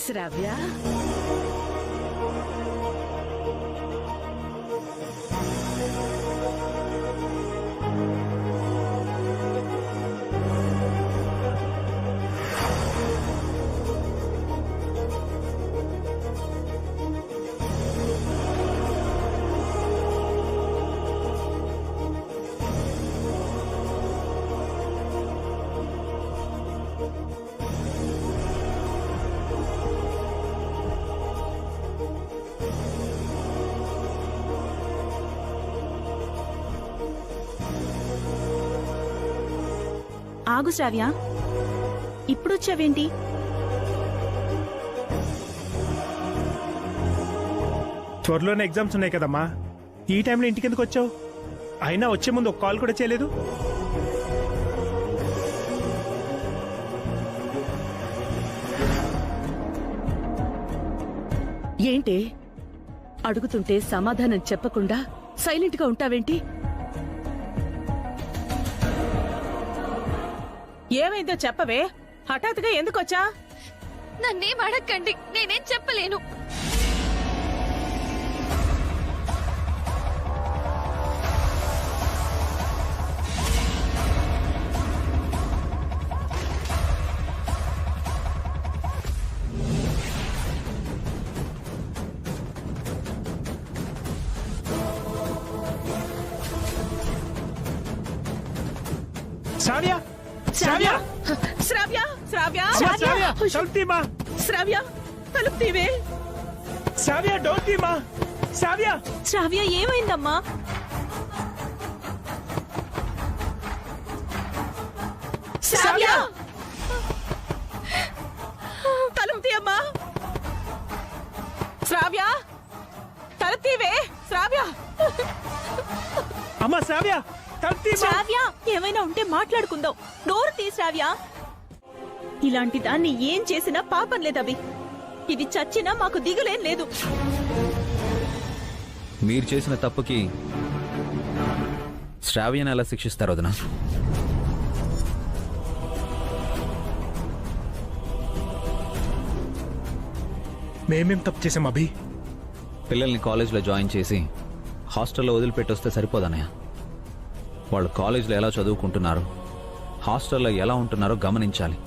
శ్రావ్య, ఆగు శ్రావ్య, ఇప్పుడొచ్చావేంటి? త్వరలోనే ఎగ్జామ్స్ ఉన్నాయి కదమ్మా, ఈ టైంలో ఇంటికి ఎందుకు వచ్చావు? అయినా వచ్చే ముందు ఒక కాల్ కూడా చేయలేదు. ఏంటి అడుగుతుంటే సమాధానం చెప్పకుండా సైలెంట్ గా ఉంటావేంటి? ఏమైందో చెప్పవే, హఠాత్తుగా ఎందుకొచ్చా? నన్నేం అడగండి, నేనేం చెప్పలేను. శ్రావ్య, శ్రావ్య, శ్రావ్య, శ్రావ్య, శ్రావ్య, తలుపు తీయమ్మా. శ్రావ్య, తలుపు తీవే. శ్రావ్య, డోర్ తీయమ్మా. శ్రావ్య, శ్రావ్య, ఏమైందమ్మా? శ్రావ్య, తలుపు తీయమ్మా. శ్రావ్య, తలుపు తీవే. శ్రావ్య, అమ్మా శ్రావ్య, తలుపు తీయమ్మా. శ్రావ్య, ఏమైనా ఉంటే మాట్లాడుకుందాం. డోర్ తీ శ్రావ్య. ఇలాంటి దాన్ని ఏం చేసినా పాపం లేదవి. ఇది చచ్చినా మాకు దిగులేం లేదు. మీరు చేసిన తప్పుకి శ్రావ్యను ఎలా శిక్షిస్తారు వదినా? మేమేం తప్పు చేసాం అభి? పిల్లల్ని కాలేజ్లో జాయిన్ చేసి హాస్టల్లో వదిలిపెట్టొస్తే సరిపోదన్నయ్య. వాళ్ళు కాలేజ్లో ఎలా చదువుకుంటున్నారో, హాస్టల్లో ఎలా ఉంటున్నారో గమనించాలి.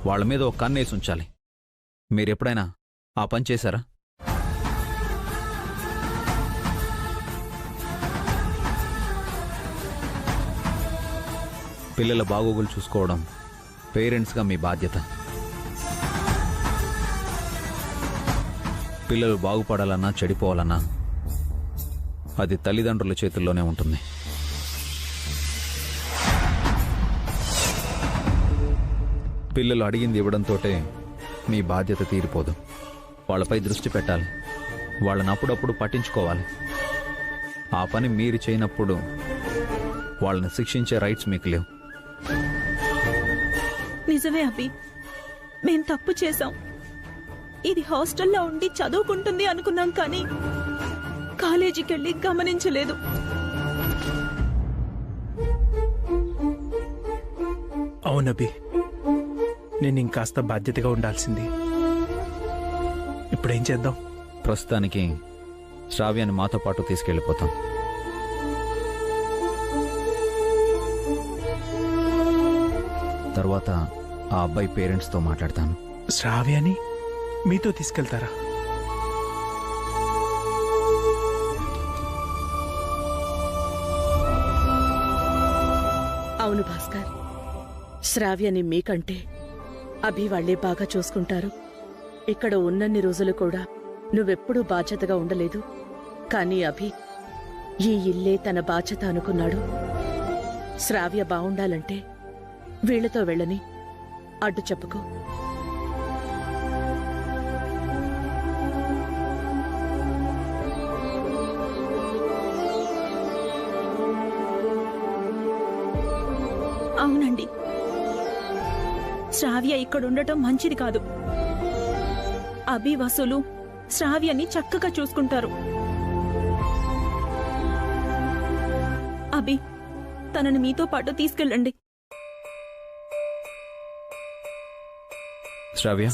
వాళ్ళ మీద ఒక కన్నేసి ఉంచాలి. మీరెప్పుడైనా ఆ పని చేశారా? పిల్లల బాగోగులు చూసుకోవడం పేరెంట్స్గా మీ బాధ్యత. పిల్లలు బాగుపడాలన్నా చెడిపోవాలన్నా అది తల్లిదండ్రుల చేతుల్లోనే ఉంటుంది. పిల్లలు అడిగింది ఇవ్వడంతోటే మీ బాధ్యత తీరిపోదు. వాళ్ళపై దృష్టి పెట్టాలి, వాళ్ళని అప్పుడప్పుడు పట్టించుకోవాలి. ఆ పని మీరు చేయనప్పుడు వాళ్ళని శిక్షించే రైట్స్ మీకు లేవు. నిజమే అభి, మేం తప్పు చేశాం. ఇది హాస్టల్లో ఉండి చదువుకుంటుంది అనుకున్నాం, కానీ కాలేజీకెళ్ళి గమనించలేదు. అవునభి, నేను ఇంకాస్త బాధ్యతగా ఉండాల్సింది. ఇప్పుడేం చేద్దాం? ప్రస్తుతానికి శ్రావ్యాన్ని మాతో పాటు తీసుకెళ్ళిపోతాం. తర్వాత ఆ అబ్బాయి పేరెంట్స్తో మాట్లాడతాను. శ్రావ్యాని మీతో తీసుకెళ్తారా? అవును భాస్కర్, శ్రావ్యని మీకంటే అభి వాళ్లే బాగా చూసుకుంటారు. ఇక్కడ ఉన్నన్ని రోజులు కూడా నువ్వెప్పుడూ బాధ్యతగా ఉండలేదు. కానీ అభి ఈ ఇల్లే తన బాధ్యత అనుకున్నాడు. శ్రావ్య బావుండాలంటే వీళ్లతో వెళ్ళని అడ్డు చెప్పుకో. అవునండి, శ్రావ్య ఇక్కడుండటం మంచిది కాదు. అభి వసూలు శ్రావ్యని చక్కగా చూసుకుంటారు. అభి, తనని మీతో పాటు తీసుకెళ్ళండి. శ్రావ్య,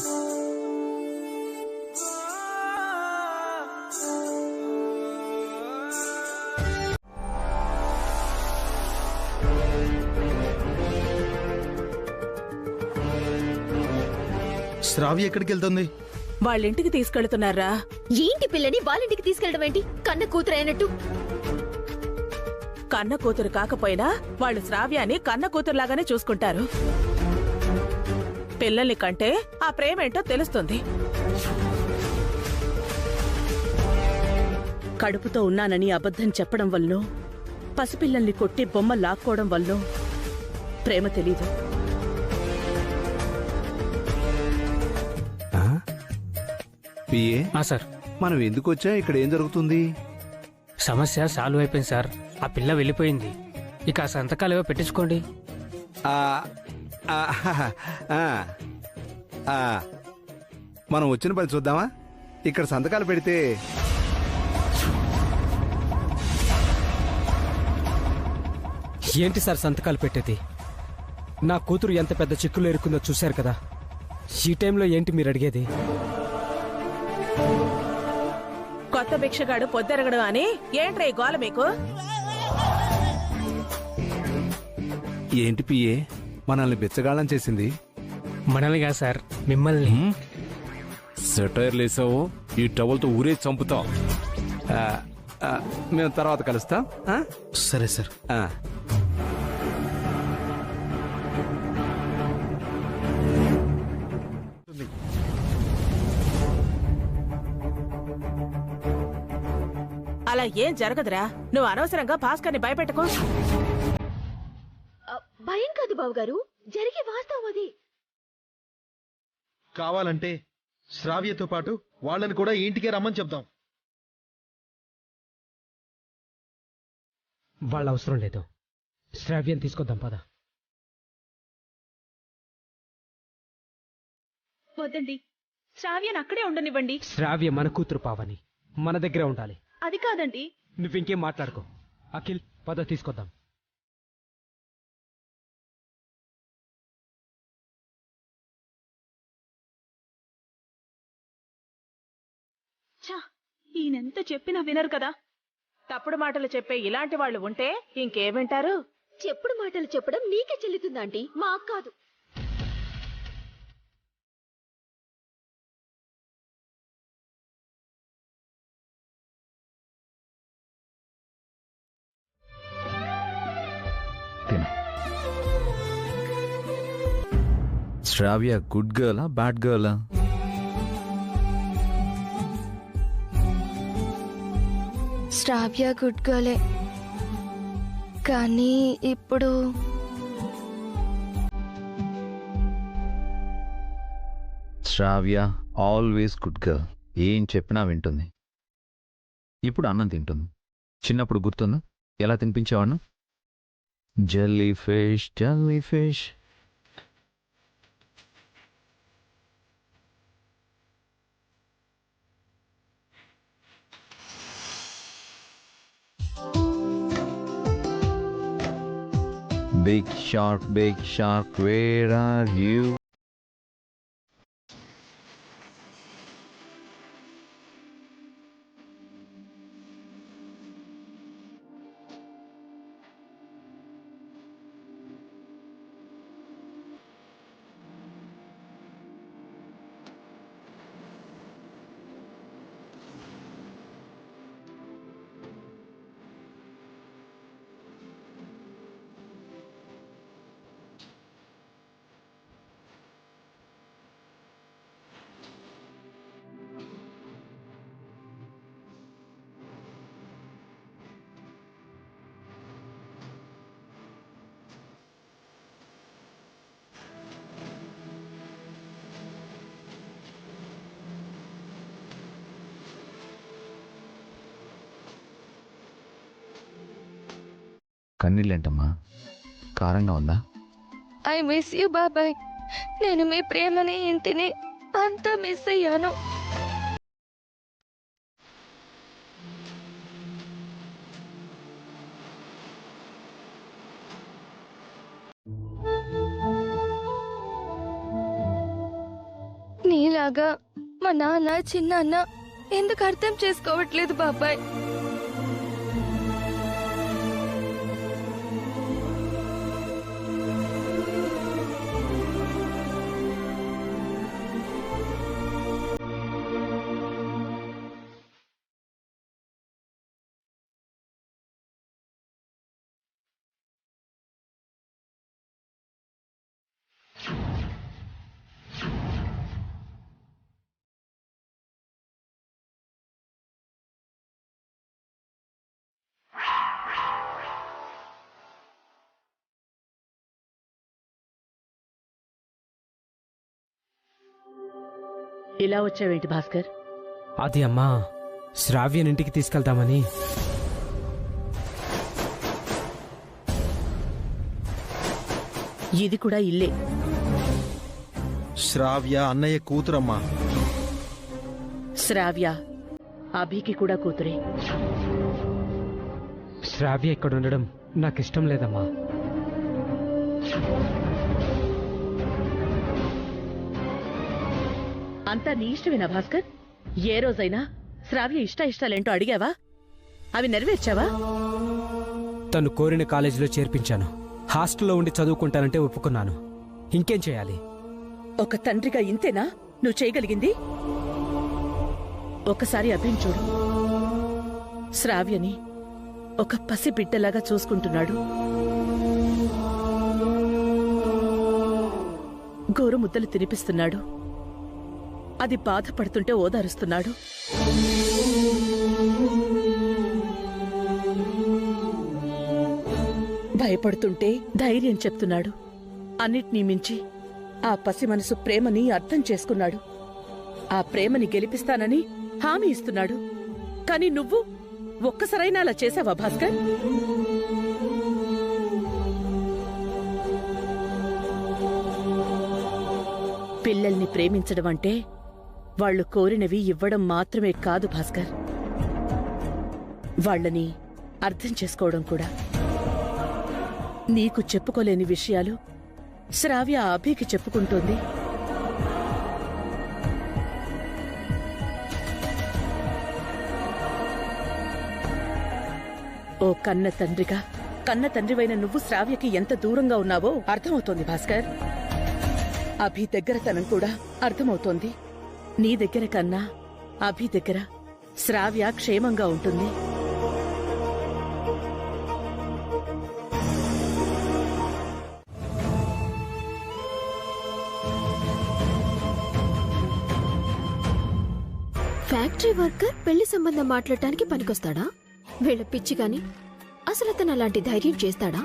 శ్రావ్య ఎక్కడికి వెళ్తుంది? వాళ్ళింటికి తీసుకెళ్తున్నారా? ఏంటి పిల్లని వాళ్ళింటికి తీసుకెళ్ళడం ఏంటి? కన్న కూతురు అయినట్టు. కన్న కూతురు కాకపోయినా వాళ్ళు శ్రావ్యాన్ని కన్న కూతురులాగానే చూసుకుంటారు. పిల్లల్ని కంటే ఆ ప్రేమేంటో తెలుస్తుంది. కడుపుతో ఉన్నానని అబద్ధం చెప్పడం వల్ల, పసిపిల్లల్ని కొట్టి బొమ్మ లాక్కోవడం వల్ల ప్రేమ తెలీదు. పిఏ, సార్, మనం ఎందుకు వచ్చా? ఇక్కడ ఏం జరుగుతుంది? సమస్య సాల్వ్ అయిపోయింది సార్. ఆ పిల్ల వెళ్ళిపోయింది. ఇక ఆ సంతకాలు ఏవో పెట్టించుకోండి. ఆ, ఆ, ఆ, ఆ, మనం వచ్చిన పని చూద్దామా? ఇక్కడ సంతకాలు పెడితే ఏంటి సార్ సంతకాలు పెట్టేది? నా కూతురు ఎంత పెద్ద చిక్కులు ఎరుకుందో చూశారు కదా. ఈ టైంలో ఏంటి మీరు అడిగేది? కొత్త భిక్షగాడు పొద్దెరగడం అని ఏంట్రా ఈ గోల మీకు? ఏంటి పిఏ మనల్ని బిచ్చగాళ్ళం చేసింది? మనల్ని కాదు సార్, మిమ్మల్ని. సెటైర్ లేసావు, ఈ టవల్తో ఊరే చంపుతాం. మేము తర్వాత కలుస్తాం. సరే సార్. అలా ఏం జరగదురా. నువ్వు అనవసరంగా భాస్కర్ని భయపెట్టుకో. భయం కాదు బావగారు, జరిగే వాస్తవం అది. కావాలంటే శ్రావ్యతో పాటు వాళ్ళని కూడా ఈ ఇంటికే రమ్మని చెప్దాం. వాళ్ళ అవసరం లేదు. శ్రావ్యం తీసుకొద్దాం పద. వద్దండి, శ్రావ్యను అక్కడే ఉండనివ్వండి. శ్రావ్య మన కూతురు పావని, మన దగ్గరే ఉండాలి. అది కాదండి. నువ్వింకేం మాట్లాడుకో. అఖిల్ పద తీసుకొద్దాం. ఈయనెంత చెప్పినా వినరు కదా. తప్పుడు మాటలు చెప్పే ఇలాంటి వాళ్ళు ఉంటే ఇంకేం వింటారు? చెప్పుడు మాటలు చెప్పడం నీకే చెల్లుతుందాంటీ, మాకు కాదు. శ్రావ్య గుడ్ గర్లా బ్యాడ్ గర్లా? శ్రావ్య గుడ్ గర్లే, కానీ ఇప్పుడు శ్రావ్య ఆల్వేస్ గుడ్ గర్ల్. ఏం చెప్పినా వింటుంది. ఇప్పుడు అన్నం తింటుంది. చిన్నప్పుడు గుర్తుందా ఎలా తినిపించేవాడిను? Jelly fish, jelly fish. Big shark, where are you? కన్నీళ్ళేంటమ్మా? కారంగా ఉందా? ఐ మిస్ యూ బాబాయ్. నేను మీ ప్రేమని, ఇంటిని అంతా మిస్ అయ్యాను. నీలాగా మా నాన్న, చిన్నాన్న ఎందుకు అర్థం చేసుకోవట్లేదు బాబాయ్? ఇలా వచ్చావేంటి భాస్కర్? అది అమ్మా, శ్రావ్యని ఇంటికి తీసుకెళ్తామని. ఇది కూడా ఇల్లే. శ్రావ్య అన్నయ్య కూతురమ్మా. శ్రావ్య అభికి కూడా కూతురే. శ్రావ్య ఇక్కడ ఉండడం నాకు ఇష్టం లేదమ్మా. అంతా నీ ఇష్టమేనా భాస్కర్? ఏ రోజైనా శ్రావ్య ఇష్టాలేంటో అడిగావా? అవి నెరవేర్చావా? తను కోరిన కాలేజీలో చేర్పించాను. హాస్టల్లో ఉండి చదువుకుంటానంటే ఒప్పుకున్నాను. ఇంకేం చేయాలి? ఒక తండ్రిగా ఇంతేనా నువ్వు చేయగలిగింది? ఒకసారి అభిని చూడు. శ్రావ్యని ఒక పసి బిడ్డలాగా చూసుకుంటున్నాడు. గోరు ముద్దలు తినిపిస్తున్నాడు. అది బాధపడుతుంటే ఓదారుస్తున్నాడు. భయపడుతుంటే ధైర్యం చెప్తున్నాడు. అన్నిటినీ మించి ఆ పసి మనసు ప్రేమని అర్థం చేసుకున్నాడు. ఆ ప్రేమని గెలిపిస్తానని హామీ ఇస్తున్నాడు. కాని నువ్వు ఒక్కసారైనా అలా చేసావా భాస్కర్? పిల్లల్ని ప్రేమించడం అంటే వాళ్ళు కోరినవి ఇవ్వడం మాత్రమే కాదు భాస్కర్, వాళ్ళని అర్థం చేసుకోవడం కూడా. నీకు చెప్పుకోలేని విషయాలు శ్రావ్య అభికి చెప్పుకుంటోంది. ఓ కన్న తండ్రిగా, కన్న తండ్రివైన నువ్వు శ్రావ్యకి ఎంత దూరంగా ఉన్నావో అర్థమవుతోంది భాస్కర్. అభి దగ్గరతనం కూడా అర్థమవుతోంది. నీ దగ్గర కన్నా అభి దగ్గర శ్రావ్య క్షేమంగా ఉంటుంది. ఫ్యాక్టరీ వర్కర్ పెళ్లి సంబంధం మాట్లాడటానికి పనికొస్తాడా? వీళ్ళ పిచ్చి గాని అసలు అతను అలాంటి ధైర్యం చేస్తాడా?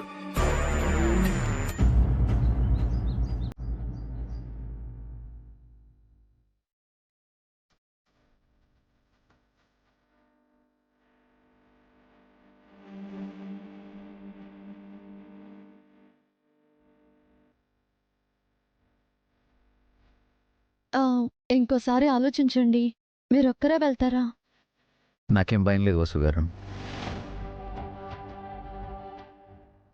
ఇంకోసారి ఆలోచించండి. మీరొక్కరే వెళ్తారా? నాకేం భయం లేదు వసు గారు.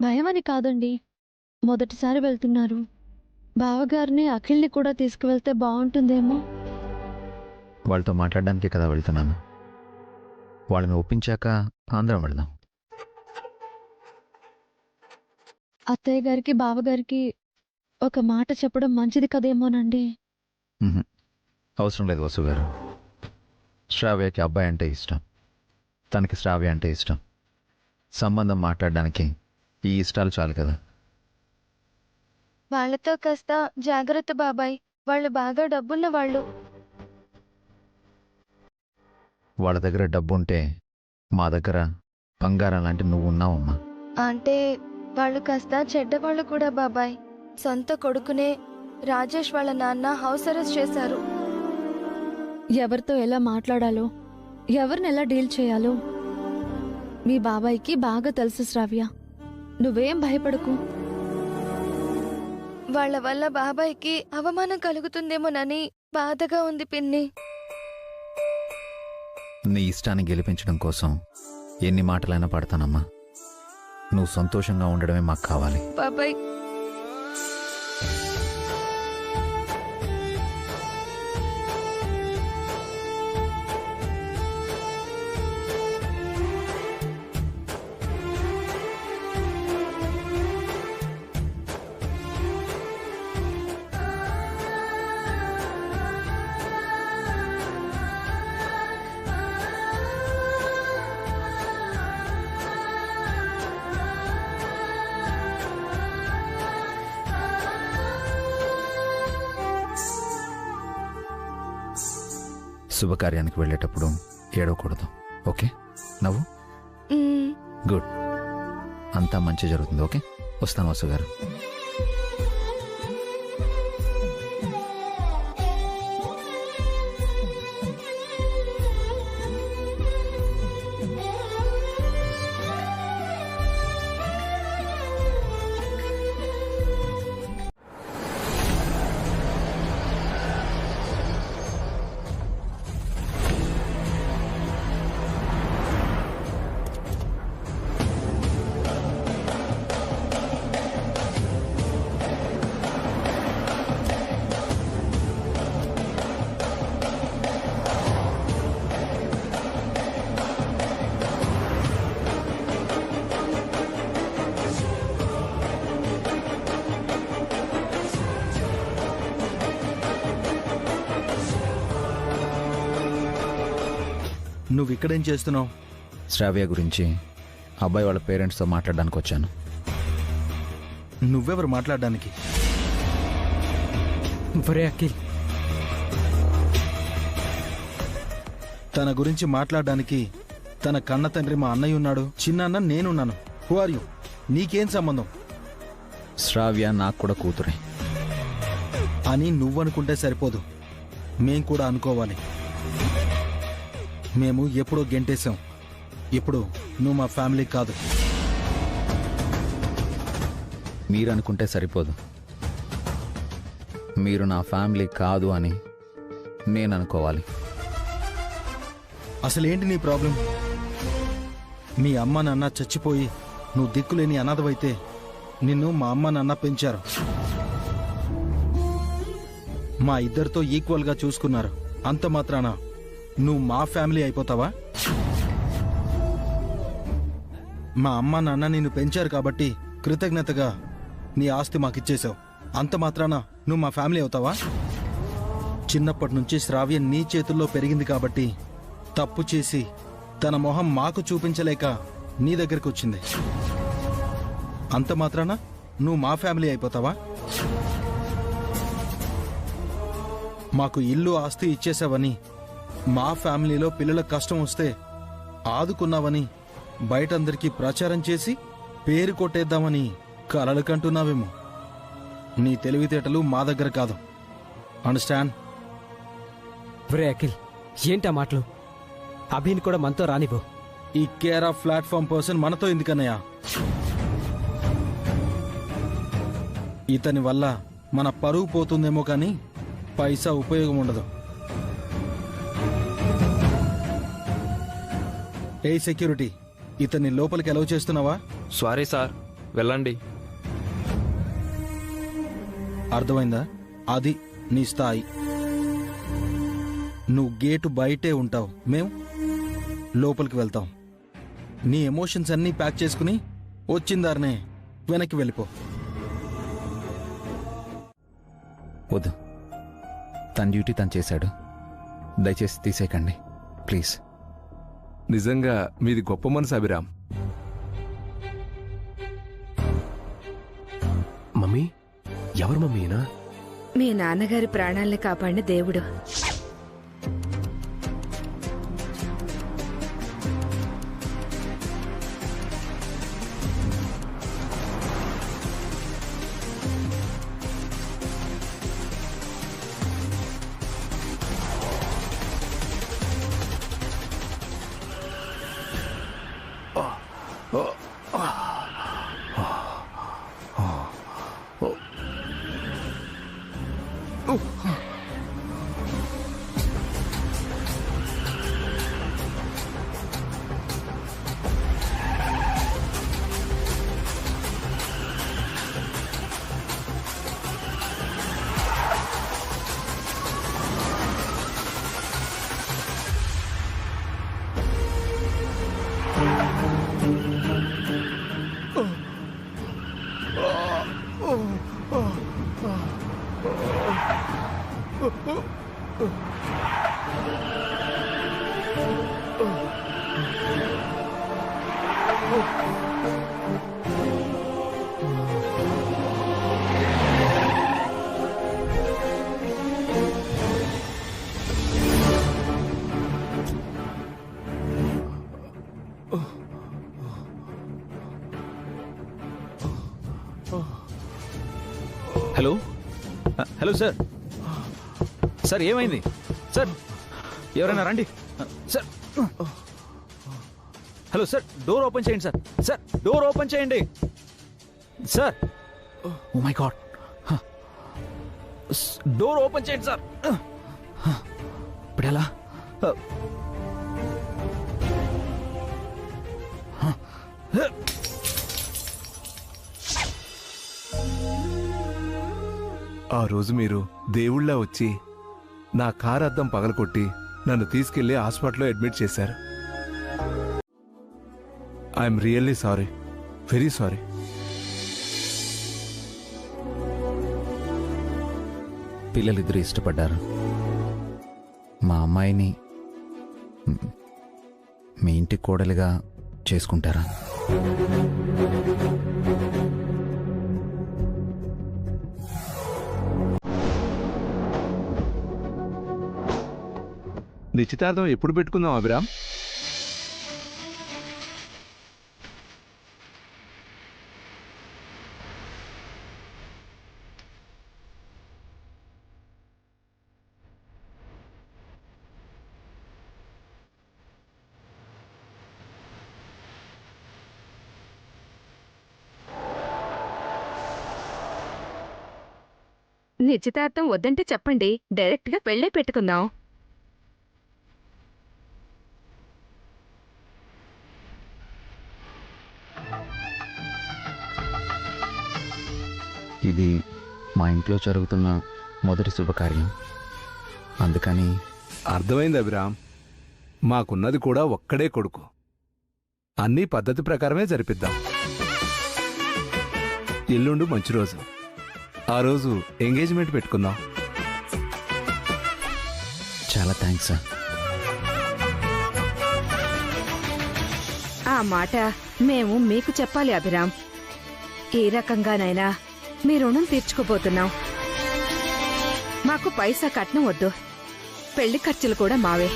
భయమని కాదండి, మొదటిసారి వెళ్తున్నారు. బావగారిని అఖిల్ని కూడా తీసుకువెళ్తే బాగుంటుందేమో. వాళ్ళతో మాట్లాడడానికే కదా వెళ్తున్నాను. వాళ్ళని ఒప్పించాక ఆంధ్రం వెళ్దాం. అత్తయ్య గారికి బావగారికి ఒక మాట చెప్పడం మంచిది కదేమోనండి. అవసరం లేదు వసు గారు. శ్రావ్యకి అబ్బాయి అంటే ఇష్టం, తనకి శ్రావ్య అంటే ఇష్టం. సంబంధం మాట్లాడడానికి ఈ ఇష్టాలు చాలు కదా. వాళ్ళతో కాస్త జాగ్రత్త బాబాయ్, వాళ్ళు బాగా డబ్బున్న వాళ్ళు. వాళ్ళ దగ్గర డబ్బుంటే మా దగ్గర బంగారం లాంటి నువ్వు ఉన్నావమ్మా. అంటే వాళ్ళు కాస్త చెడ్డవాళ్ళు కూడా బాబాయ్. సొంత కొడుకునే రాజేష్ వాళ్ళ నాన్న హౌస్ అరెస్ట్ చేశారు. ఎవరితో ఎలా మాట్లాడాలో, ఎవరిని ఎలా డీల్ చేయాలో మీ బాబాయ్కి బాగా తెలుసు శ్రావ్య. నువ్వేం భయపడకు. వాళ్ళ వల్ల బాబాయ్కి అవమానం కలుగుతుందేమోనని బాధగా ఉంది పిన్ని. నీ ఇష్టాన్ని గెలిపించడం కోసం ఎన్ని మాటలైనా పడతానమ్మా. నువ్వు సంతోషంగా ఉండడమే మాకు కావాలి. బాబాయ్ శుభకార్యానికి వెళ్ళేటప్పుడు ఏడవకూడదు, ఓకే? నవ్వు. గుడ్. అంతా మంచి జరుగుతుంది, ఓకే? వస్తాను వసు గారు. నువ్వు ఇక్కడేం చేస్తున్నావు? శ్రావ్య గురించి అబ్బాయి వాళ్ళ పేరెంట్స్తో మాట్లాడడానికి వచ్చాను. నువ్వెవరు మాట్లాడడానికి? ఒరే అఖిల్, తన గురించి మాట్లాడడానికి తన కన్న తండ్రి మా అన్నయ్య ఉన్నాడు, చిన్నాన్న నేనున్నాను. Who are you? నీకేం సంబంధం? శ్రావ్య నాకు కూడా కూతురే అని నువ్వనుకుంటే సరిపోదు, మేం కూడా అనుకోవాలి. మేము ఎప్పుడో గెంటేశాం. ఇప్పుడు నువ్వు మా ఫ్యామిలీ కాదు. మీరు అనుకుంటే సరిపోదు, మీరు నా ఫ్యామిలీ కాదు అని నేను అనుకోవాలి. అసలేంటి నీ ప్రాబ్లం? మీ అమ్మ నాన్న చచ్చిపోయి నువ్వు దిక్కులేని అనాథవైతే నిన్ను మా అమ్మ నాన్న పెంచారు. మా ఇద్దరితో ఈక్వల్గా చూసుకున్నారు. అంత మాత్రాన నువ్వు మా ఫ్యామిలీ అయిపోతావా? మా అమ్మ నాన్న నిన్ను పెంచారు కాబట్టి కృతజ్ఞతగా నీ ఆస్తి మాకిచ్చేశావు. అంత మాత్రాన నువ్వు మా ఫ్యామిలీ అవుతావా? చిన్నప్పటి నుంచి శ్రావ్య నీ చేతుల్లో పెరిగింది కాబట్టి తప్పు చేసి తన మొహం మాకు చూపించలేక నీ దగ్గరికి వచ్చింది. అంత మాత్రాన నువ్వు మా ఫ్యామిలీ అయిపోతావా? మాకు ఇల్లు ఆస్తి ఇచ్చేసావని, మా ఫ్యామిలీలో పిల్లలకు కష్టం వస్తే ఆదుకున్నావని బయటందరికీ ప్రచారం చేసి పేరు కొట్టేద్దామని కలలు కంటున్నావేమో. నీ తెలివితేటలు మా దగ్గర కాదు. అండర్స్టాండ్? ఒరే అఖిల్, ఏంటా మాటలు? అభిని కూడా మనతో రానివ్వు. ఈ కేర్ ఆఫ్ ప్లాట్ఫామ్ పర్సన్ మనతో ఎందుకన్నయ్యా? ఇతని వల్ల మన పరువు పోతుందేమో కానీ పైసా ఉపయోగం ఉండదు. ఏ సెక్యూరిటీ, ఇతన్ని లోపలికి అలౌ చేస్తున్నావా? సారీ సార్, వెళ్ళండి. అర్థమైందా? అది నీ స్థాయి. నువ్వు గేటు బయటే ఉంటావు, మేము లోపలికి వెళ్తాం. నీ ఎమోషన్స్ అన్నీ ప్యాక్ చేసుకుని వచ్చిందారనే వెనక్కి వెళ్ళిపో. వద్దు, తన డ్యూటీ తను చేశాడు. దయచేసి తీసేయకండి ప్లీజ్. నిజంగా మీది గొప్ప మనసు అభిరామ్. మమ్మీ, ఎవరు మమ్మీనా? మీ నాన్నగారి ప్రాణాల్ని కాపాడిన దేవుడు. హలో హలో సార్, సార్ ఏమైంది సార్? ఎవరైనా రండి sir. Hello sir, door open చేయండి సార్. సార్ డోర్ ఓపెన్ చేయండి sir. Oh my god, door open చేయండి సార్. ఇప్పుడు ఎలా? ఆ రోజు మీరు దేవుళ్ళ వచ్చి నా కారు అద్దం పగలకొట్టి నన్ను తీసుకెళ్లి హాస్పిటల్లో అడ్మిట్ చేశారు. I'm really sorry, very sorry. పిల్లలిద్దరూ ఇష్టపడ్డారు. మా అమ్మాయిని మీ ఇంటి కోడలిగా చేసుకుంటారా? నిశ్చితార్థం ఎప్పుడు పెట్టుకుందాం అభిరామ్? నిశ్చితార్థం వద్దంటే చెప్పండి, డైరెక్ట్గా పెళ్ళే పెట్టుకుందాం. ఇది మా ఇంట్లో జరుగుతున్న మొదటి శుభకార్యం, అందుకని. అర్థమైంది అభిరామ్. మాకున్నది కూడా ఒక్కడే కొడుకు. అన్నీ పద్ధతి ప్రకారమే జరిపిద్దాం. ఎల్లుండు మంచి రోజు. ఆ రోజు ఎంగేజ్మెంట్ పెట్టుకుందాం. చాలా థ్యాంక్స్ సార్. ఆ మాట మేము మీకు చెప్పాలి అభిరామ్. ఏ రకంగానైనా మీ రుణం తీర్చుకోబోతున్నాం. మాకు పైసా కట్నం వద్దు, పెళ్లి ఖర్చులు కూడా మావే.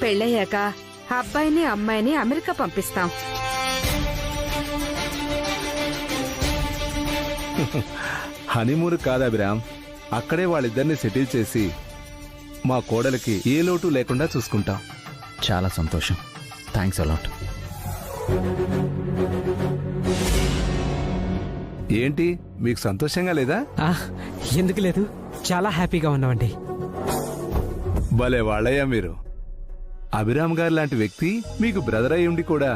పెళ్ళయ్యాక అబ్బాయిని అమ్మాయిని అమెరికా పంపిస్తాం. హనీమూన్ కాదు అభిరామ్, అక్కడే వాళ్ళిద్దరిని సెటిల్ చేసి మా కోడలికి ఏ లోటు లేకుండా చూసుకుంటాం. చాలా సంతోషం. Thanks a lot. ఏంటి, మీకు సంతోషంగా లేదా? ఎందుకు లేదు, చాలా హ్యాపీగా ఉన్నామండి. భలే వాళ్ళయ్యా మీరు. అభిరామ్ గారు లాంటి వ్యక్తి మీకు బ్రదర్ అయి ఉండి కూడా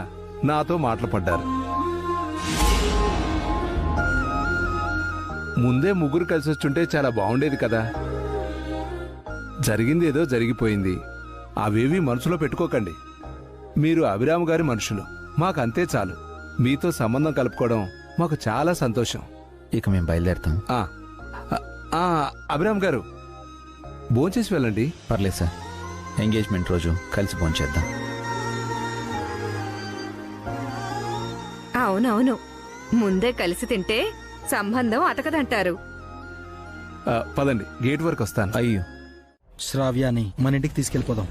నాతో మాటలు పడ్డారు. ముందే ముగ్గురు కలిసి వచ్చుంటే చాలా బాగుండేది కదా. జరిగింది ఏదో జరిగిపోయింది, అవేవి మనసులో పెట్టుకోకండి. మీరు అభిరామ్ గారి మనుషులు, మాకంతే చాలు. మీతో సంబంధం కలుపుకోవడం మాకు చాలా సంతోషం. ఇక మేము బయలుదేరుతాం. అభిరామ్ గారు, భోంచేసి వెళ్ళండి. పర్లేదు సార్, ఎంగేజ్మెంట్ రోజు కలిసి భోంచేద్దాం. అవునవును, ముందే కలిసి తింటే సంబంధం అతకదంటారు. పదండి, గేట్ వరకు వస్తాను. అయ్యో, శ్రావ్యాని మన ఇంటికి తీసుకెళ్ళిపోదాం.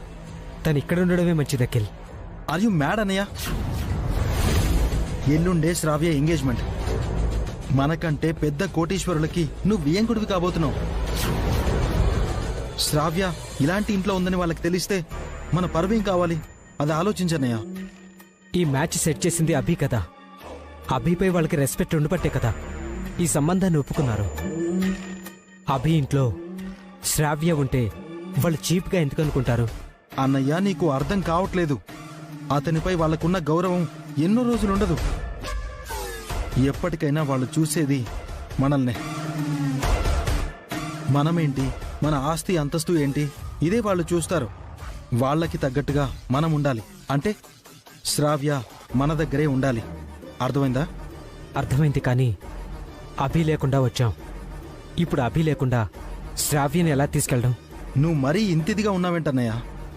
తను ఇక్కడ ఉండడమే మంచిది అఖిల్. ఆర్ యు మ్యాడ్ అన్నయ్య? ఎల్లుండే శ్రావ్య ఎంగేజ్మెంట్. మనకంటే పెద్ద కోటీశ్వరులకి నువ్వు వియంకుడివి కాబోతున్నావు. శ్రావ్య ఇలాంటి ఇంట్లో ఉందని వాళ్ళకి తెలిస్తే మన పరువేం కావాలి? అది ఆలోచించన్నయ్య. ఈ మ్యాచ్ సెట్ చేసింది అభి కదా. అభిపై వాళ్ళకి రెస్పెక్ట్ ఉండబట్టే కదా ఈ సంబంధాన్ని ఒప్పుకున్నారు. అభి ఇంట్లో శ్రావ్య ఉంటే వాళ్ళు చీప్గా ఎందుకు అనుకుంటారు? అన్నయ్య, నీకు అర్థం కావట్లేదు. అతనిపై వాళ్ళకున్న గౌరవం ఎన్నో రోజులుండదు. ఎప్పటికైనా వాళ్ళు చూసేది మనల్నే. మనమేంటి, మన ఆస్తి అంతస్తు ఏంటి, ఇదే వాళ్ళు చూస్తారు. వాళ్ళకి తగ్గట్టుగా మనం ఉండాలి. అంటే శ్రావ్య మన దగ్గరే ఉండాలి. అర్థమైందా? అర్థమైంది, కానీ అభి లేకుండా వచ్చాం. ఇప్పుడు అభి లేకుండా శ్రావ్యని ఎలా తీసుకెళ్ళడం? నువ్వు మరీ ఇంతిదిగా ఉన్నావేంటన్నయ్య?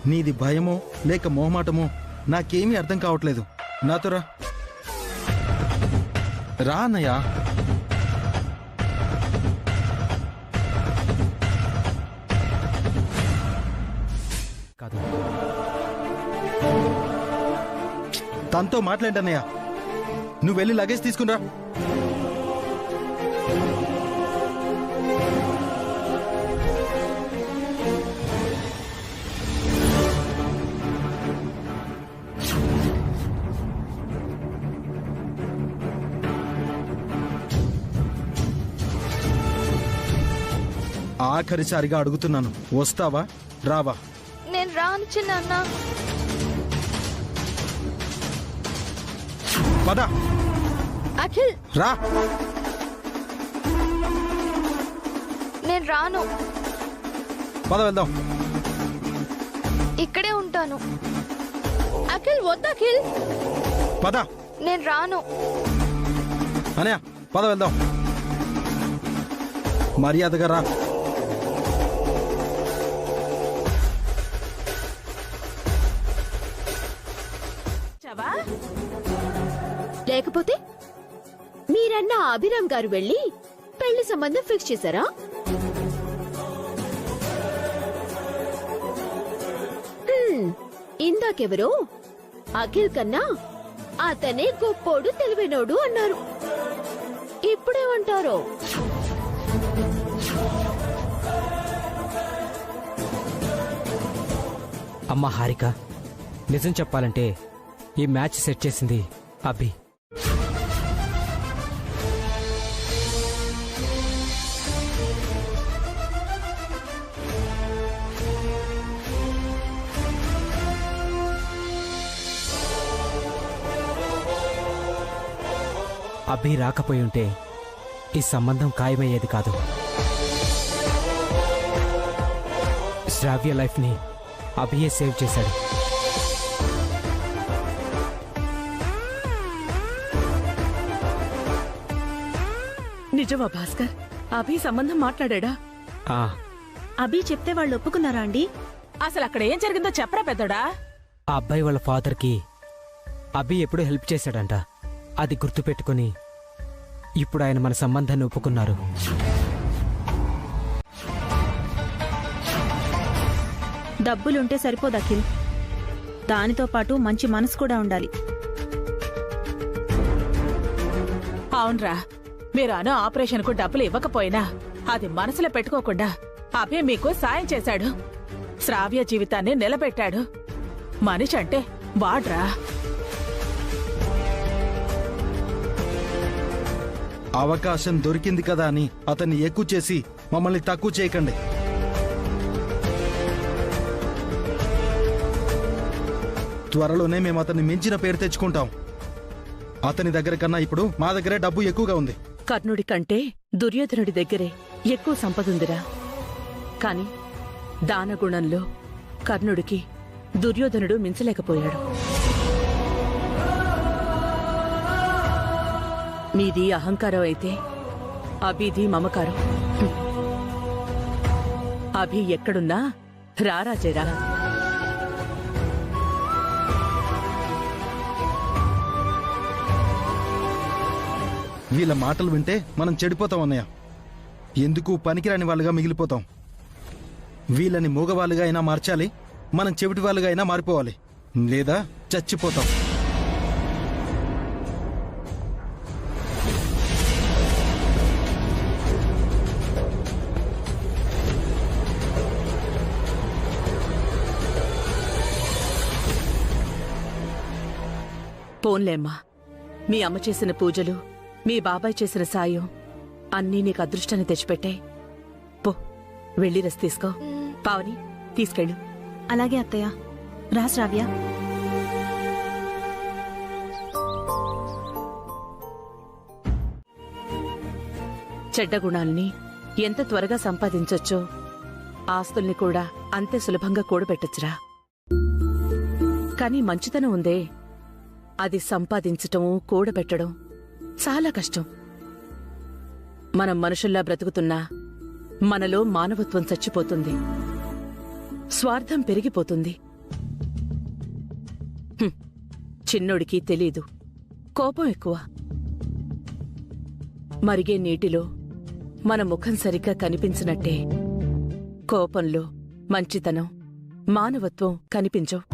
నీది భయమో లేక మోహమాటమో నాకేమీ అర్థం కావట్లేదు. నాతో రా. రా అన్నయ్య. కాదు, తనతో మాట్లాడన్నయ్య. నువ్వు వెళ్ళి లగేజ్ తీసుకునిరా. ఆఖరిసారిగా అడుగుతున్నాను, వస్తావా రావా? నేను రాను చిన్న. పద అఖిల్, రా. నేను రాను. పద వెళ్దాం. ఇక్కడే ఉంటాను. అఖిల్ వద్దు. అఖిల్, పద. నేను రాను. అనయ్య, పద వెళ్దాం. మర్యాదగా రా. మీరన్న అభిరామ్ గారు వెళ్ళి పెళ్లి సంబంధం ఫిక్స్ చేశారా? ఇందాకెవరో అఖిల్ కన్నా అతనే గొప్పోడు తెలివైనోడు అన్నారు. ఇప్పుడేమంటారో? అమ్మ హారిక, నిజం చెప్పాలంటే ఈ మ్యాచ్ సెట్ చేసింది అభి. అభి రాకపోయి ఉంటే ఈ సంబంధం ఖాయమయ్యేది కాదు. శ్రావ్య లైఫ్ని అభియే సేవ్ చేశాడు. నిజమా భాస్కర్? అభి సంబంధం మాట్లాడా? ఆ అభి చెప్తే వాళ్ళు ఒప్పుకున్నారా అండి? అసలు అక్కడ ఏం జరిగిందో చెప్పరా పెద్దోడా? ఆ అబ్బాయి వాళ్ళ ఫాదర్కి అభి ఎప్పుడూ హెల్ప్ చేశాడంట. అది గుర్తుపెట్టుకుని ఇప్పుడు ఆయన మన సంబంధాన్ని ఒప్పుకున్నారు. డబ్బులుంటే సరిపోదు అఖిల్, దానితో పాటు మంచి మనసు కూడా ఉండాలి. అవునరా, మీరు అను ఆపరేషన్ కు డబ్బులు ఇవ్వకపోయినా అది మనసులో పెట్టుకోకుండా అభి మీకు సాయం చేశాడు. శ్రావ్య జీవితాన్ని నిలబెట్టాడు. మనిషి అంటే వాడ్రా. అవకాశం దొరికింది కదా అని అతన్ని ఎక్కువ చేసి మమ్మల్ని తక్కువ చేయకండి. త్వరలోనే మేము అతన్ని మించిన పేరు తెచ్చుకుంటాం. అతని దగ్గర కన్నా ఇప్పుడు మా దగ్గరే డబ్బు ఎక్కువగా ఉంది. కర్ణుడి కంటే దుర్యోధనుడి దగ్గరే ఎక్కువ సంపదుందిరా. కాని దానగుణంలో కర్ణుడికి దుర్యోధనుడు మించలేకపోయాడు. మీది అహంకారం అయితే అభిది మమకారం. అభి ఎక్కడున్నా రారాజేరా. వీళ్ళ మాటలు వింటే మనం చెడిపోతాం అన్నయ్య. ఎందుకు పనికిరాని వాళ్ళుగా మిగిలిపోతాం. వీళ్ళని మూగవాళ్ళుగా అయినా మార్చాలి, మనం చెవిటి వాళ్ళుగా అయినా మారిపోవాలి, లేదా చచ్చిపోతాం. పోన్లేమ్మా, మీ అమ్మ చేసిన పూజలు, మీ బాబాయ్ చేసిన సాయం అన్నీ నీకు అదృష్టాన్ని తెచ్చిపెట్టాయి. పో, వెళ్ళి రెస్ట్ తీసుకో. పావని, తీసుకెళ్ళు. అలాగే అత్తయ్య. రా శ్రావ్య. చెడ్డ గుణాల్ని ఎంత త్వరగా సంపాదించొచ్చో ఆస్తుల్ని కూడా అంతే సులభంగా కూడబెట్టొచ్చురా. కానీ మంచితనం ఉందే, అది సంపాదించటం, కూడబెట్టడం చాలా కష్టం. మనం మనుషుల్లా బ్రతుకుతున్నా మనలో మానవత్వం చచ్చిపోతుంది, స్వార్థం పెరిగిపోతుంది. చిన్నోడికి తెలీదు, కోపం ఎక్కువ. మరిగే నీటిలో మన ముఖం సరిగ్గా కనిపించినట్టే కోపంలో మంచితనం, మానవత్వం కనిపించవు.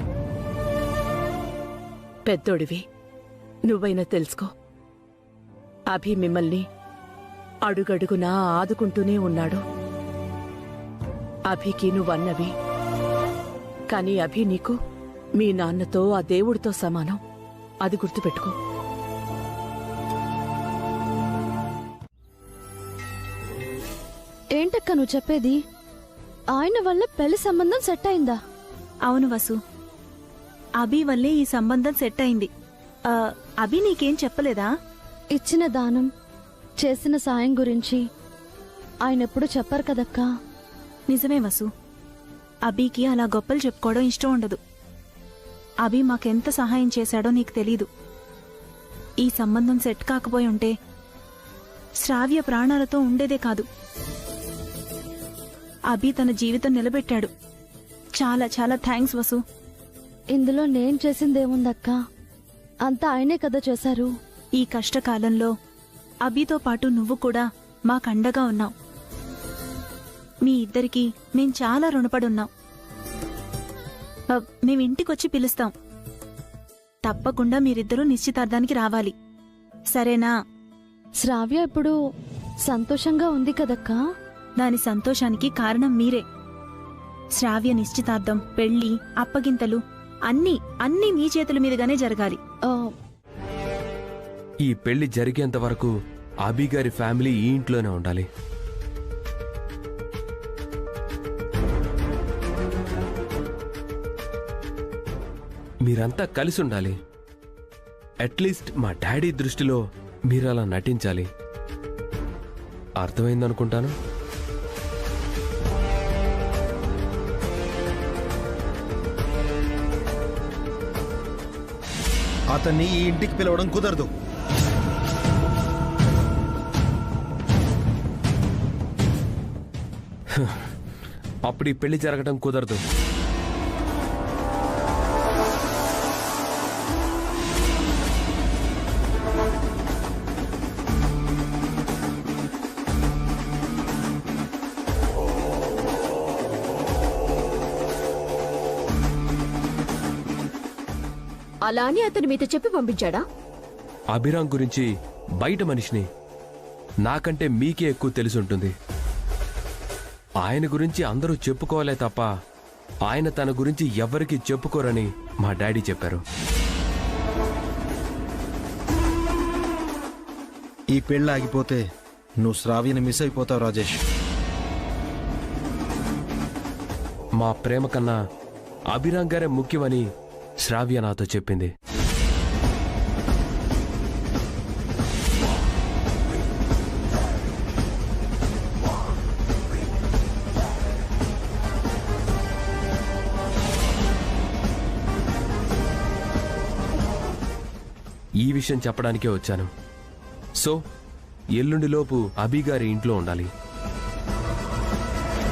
పెద్దోడివి, నువ్వైనా తెలుసుకో. అభి మిమ్మల్ని అడుగడుగునా ఆదుకుంటూనే ఉన్నాడు. అభికి నువ్వన్నవి, కాని అభి నీకు మీ నాన్నతో, ఆ దేవుడితో సమానం. అది గుర్తుపెట్టుకో. ఏంటక్క నువ్వు చెప్పేది? ఆయన వల్ల పెళ్లి సంబంధం సెట్ అయిందా? అవును వసు, అభి వల్లే ఈ సంబంధం సెట్ అయింది. అభి నీకేం చెప్పలేదా? ఇచ్చిన దానం, చేసిన సాయం గురించి ఆయన ఎప్పుడు చెప్పారు కదక్కా. నిజమే వసు, అభికి అలా గొప్పలు చెప్పుకోవడం ఇష్టం ఉండదు. అభి మాకెంత సహాయం చేశాడో నీకు తెలీదు. ఈ సంబంధం సెట్ కాకపోయి ఉంటే శ్రావ్య ప్రాణాలతో ఉండేదే కాదు. అభి తన జీవితం నిలబెట్టాడు. చాలా చాలా థ్యాంక్స్ వసు. ఇందులో నేను చేసిందేముందక్కా, అంతా ఆయనే కదా చేశారు. ఈ కష్టకాలంలో అభితో పాటు నువ్వు కూడా మాకండగా ఉన్నావు. మీ ఇద్దరికీ మేం చాలా రుణపడున్నాం. మేం ఇంటికొచ్చి పిలుస్తాం. తప్పకుండా మీరిద్దరూ నిశ్చితార్థానికి రావాలి, సరేనా? శ్రావ్య ఇప్పుడు సంతోషంగా ఉంది కదక్కా. దాని సంతోషానికి కారణం మీరే. శ్రావ్య నిశ్చితార్థం, పెళ్లి, అప్పగింతలు అన్నీ మీ చేతుల మీదుగానే జరగాలి. ఈ పెళ్లి జరిగేంత వరకు అభి గారి ఫ్యామిలీ ఈ ఇంట్లోనే ఉండాలి. మీరంతా కలిసి ఉండాలి. అట్లీస్ట్ మా డాడీ దృష్టిలో మీరు అలా నటించాలి. అర్థమైందనుకుంటాను. అతన్ని ఈ ఇంటికి పిలవడం కుదరదు. అప్పుడు ఈ పెళ్లి జరగడం కుదరదు. అలా అని అతను మీతో చెప్పి పంపించాడా? అభిరామ్ గురించి బయట మనిషిని, నాకంటే మీకే ఎక్కువ తెలిసి ఉంటుంది. ఆయన గురించి అందరూ చెప్పుకోవాలే తప్ప ఆయన తన గురించి ఎవరికీ చెప్పుకోరని మా డాడీ చెప్పారు. ఈ పెళ్ళి ఆగిపోతే నువ్వు శ్రావ్యని మిస్ అయిపోతావు రాజేష్. మా ప్రేమ కన్నా అభిరామ్ గారే ముఖ్యమని శ్రావ్య నాతో చెప్పింది. ఈ విషయం చెప్పడానికే వచ్చాను. సో ఎల్లుండిలోపు అభి గారి ఇంట్లో ఉండాలి.